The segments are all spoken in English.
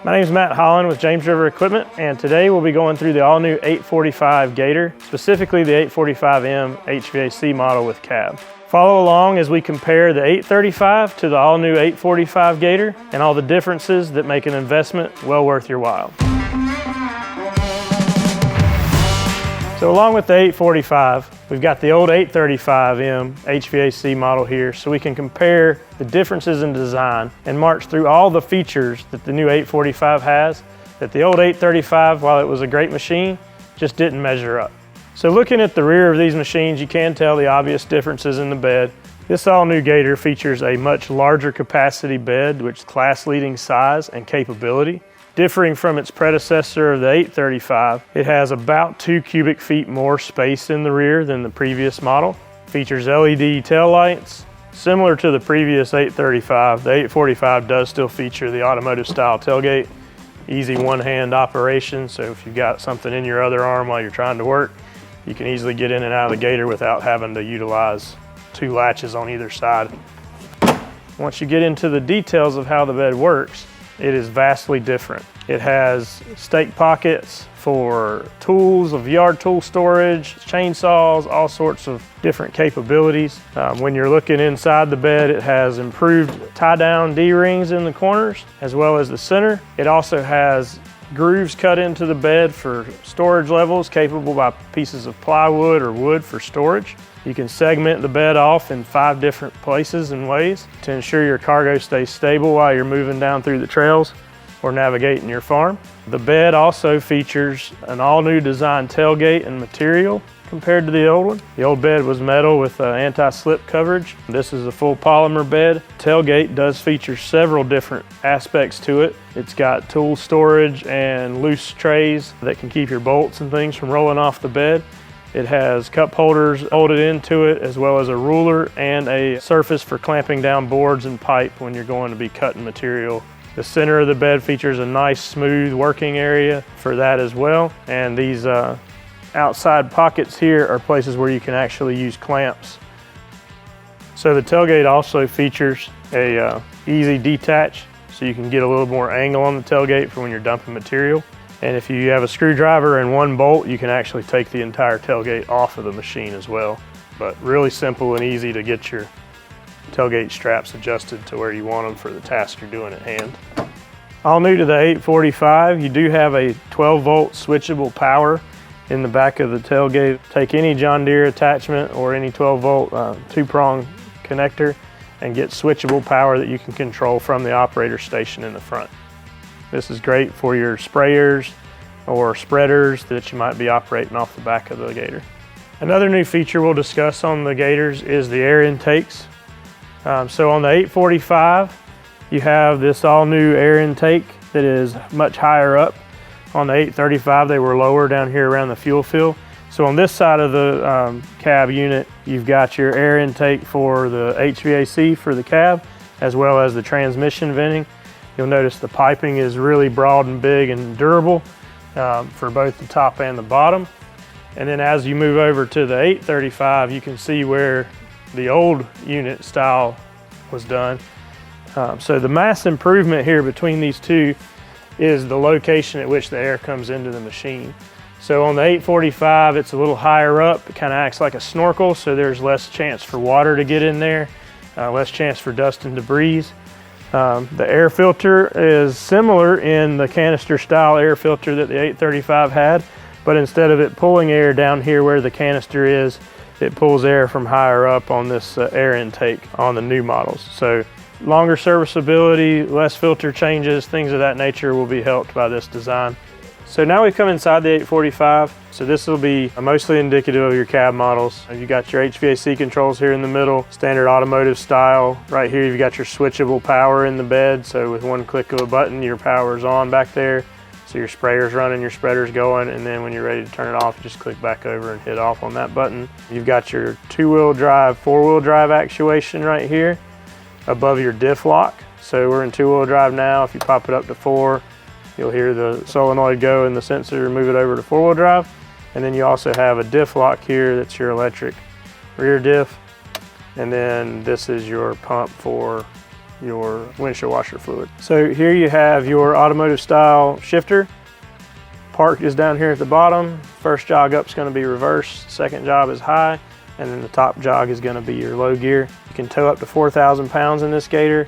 My name is Matt Holland with James River Equipment, and today we'll be going through the all-new 845 Gator, specifically the 845M HVAC model with cab. Follow along as we compare the 835 to the all-new 845 Gator and all the differences that make an investment well worth your while. So along with the 845, we've got the old 835M HVAC model here, so we can compare the differences in design and march through all the features that the new 845 has that the old 835, while it was a great machine, just didn't measure up. So looking at the rear of these machines, you can tell the obvious differences in the bed. This all-new Gator features a much larger capacity bed, which is class-leading size and capability. Differing from its predecessor of the 835, it has about 2 cubic feet more space in the rear than the previous model. Features LED tail lights. Similar to the previous 835, the 845 does still feature the automotive style tailgate. Easy one-hand operation, so if you've got something in your other arm while you're trying to work, you can easily get in and out of the Gator without having to utilize 2 latches on either side. Once you get into the details of how the bed works, it is vastly different. It has stake pockets for tools, of yard tool storage, chainsaws, all sorts of different capabilities. When you're looking inside the bed, it has improved tie-down D-rings in the corners as well as the center. It also has grooves cut into the bed for storage levels, capable by pieces of plywood or wood for storage. You can segment the bed off in 5 different places and ways to ensure your cargo stays stable while you're moving down through the trails or navigating your farm. The bed also features an all-new design tailgate and material compared to the old one. The old bed was metal with anti-slip coverage. This is a full polymer bed. Tailgate does feature several different aspects to it. It's got tool storage and loose trays that can keep your bolts and things from rolling off the bed. It has cup holders bolted into it, as well as a ruler and a surface for clamping down boards and pipe when you're going to be cutting material. The center of the bed features a nice smooth working area for that as well. And these outside pockets here are places where you can actually use clamps. So the tailgate also features a easy detach, so you can get a little more angle on the tailgate for when you're dumping material. And if you have a screwdriver and 1 bolt, you can actually take the entire tailgate off of the machine as well. But really simple and easy to get your tailgate straps adjusted to where you want them for the task you're doing at hand. All new to the 845, you do have a 12-volt switchable power in the back of the tailgate. Take any John Deere attachment or any 12-volt 2-prong connector and get switchable power that you can control from the operator station in the front. This is great for your sprayers or spreaders that you might be operating off the back of the Gator. Another new feature we'll discuss on the Gators is the air intakes. So on the 845, you have this all new air intake that is much higher up. On the 835, they were lower down here around the fuel fill. So on this side of the cab unit, you've got your air intake for the HVAC for the cab, as well as the transmission venting. You'll notice the piping is really broad and big and durable for both the top and the bottom. And then as you move over to the 835, you can see where the old unit style was done. So the mass improvement here between these two is the location at which the air comes into the machine. So on the 845, it's a little higher up. It kind of acts like a snorkel, so there's less chance for water to get in there, less chance for dust and debris. The air filter is similar in the canister style air filter that the 835 had, but instead of it pulling air down here where the canister is, it pulls air from higher up on this air intake on the new models. So longer serviceability, less filter changes, things of that nature will be helped by this design. So now we've come inside the 845. So this will be mostly indicative of your cab models. You got your HVAC controls here in the middle, standard automotive style. Right here you've got your switchable power in the bed. So with 1 click of a button, your power is on back there. So your sprayer's running, your spreader's going, and then when you're ready to turn it off, just click back over and hit off on that button. You've got your 2-wheel drive, 4-wheel drive actuation right here above your diff lock. So we're in 2-wheel drive now. If you pop it up to 4, you'll hear the solenoid go and the sensor move it over to 4-wheel drive. And then you also have a diff lock here that's your electric rear diff. And then this is your pump for your windshield washer fluid. So here you have your automotive style shifter. Park is down here at the bottom. First jog up is going to be reverse, second jog is high, and then the top jog is going to be your low gear. You can tow up to 4,000 pounds in this Gator,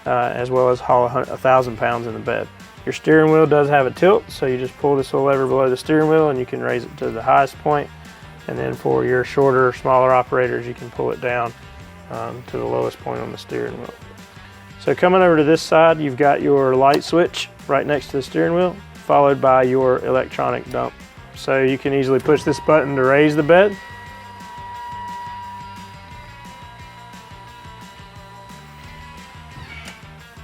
as well as haul 1,000 pounds in the bed. Your steering wheel does have a tilt, so you just pull this little lever below the steering wheel and you can raise it to the highest point. And then for your shorter, smaller operators, you can pull it down to the lowest point on the steering wheel. So coming over to this side, you've got your light switch right next to the steering wheel, followed by your electronic dump. So you can easily push this button to raise the bed.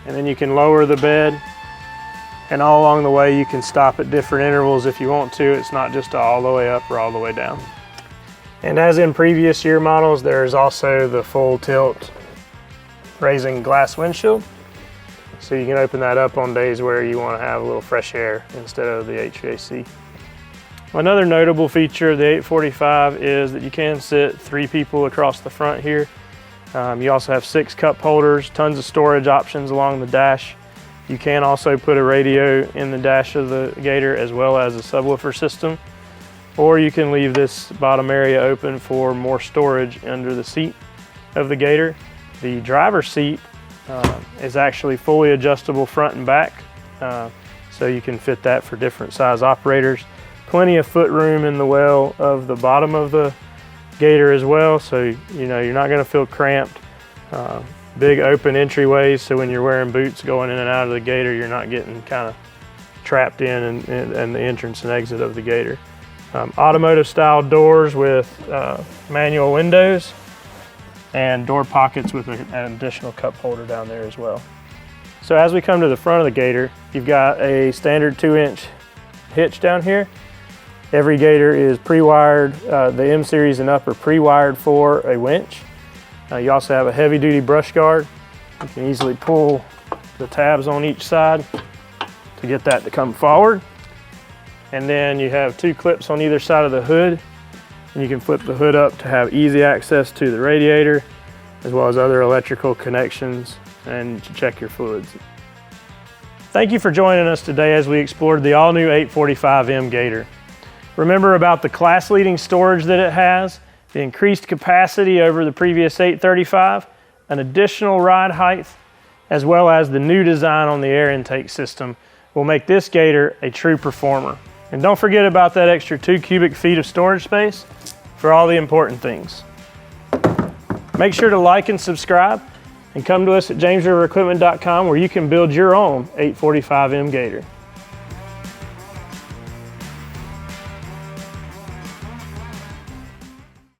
And then you can lower the bed. And all along the way, you can stop at different intervals if you want to. It's not just all the way up or all the way down. And as in previous year models, there is also the full tilt raising glass windshield. So you can open that up on days where you want to have a little fresh air instead of the HVAC. Another notable feature of the 845 is that you can sit 3 people across the front here. You also have 6 cup holders, tons of storage options along the dash. You can also put a radio in the dash of the Gator as well as a subwoofer system. Or you can leave this bottom area open for more storage under the seat of the Gator. The driver's seat is actually fully adjustable front and back, so you can fit that for different size operators. Plenty of foot room in the well of the bottom of the Gator as well, so you know you're not going to feel cramped. Big open entryways, so when you're wearing boots going in and out of the Gator, you're not getting kind of trapped in the entrance and exit of the Gator. Automotive style doors with manual windows and door pockets with an additional cup holder down there as well. So as we come to the front of the Gator, you've got a standard 2-inch hitch down here. Every Gator is pre-wired. The M series and up are pre-wired for a winch. You also have a heavy duty brush guard. You can easily pull the tabs on each side to get that to come forward. And then you have 2 clips on either side of the hood, and you can flip the hood up to have easy access to the radiator, as well as other electrical connections, and to check your fluids. Thank you for joining us today as we explored the all-new 845M Gator. Remember about the class-leading storage that it has, the increased capacity over the previous 835, an additional ride height, as well as the new design on the air intake system will make this Gator a true performer. And don't forget about that extra 2 cubic feet of storage space for all the important things. Make sure to like and subscribe, and come to us at jamesriverequipment.com where you can build your own 845M Gator.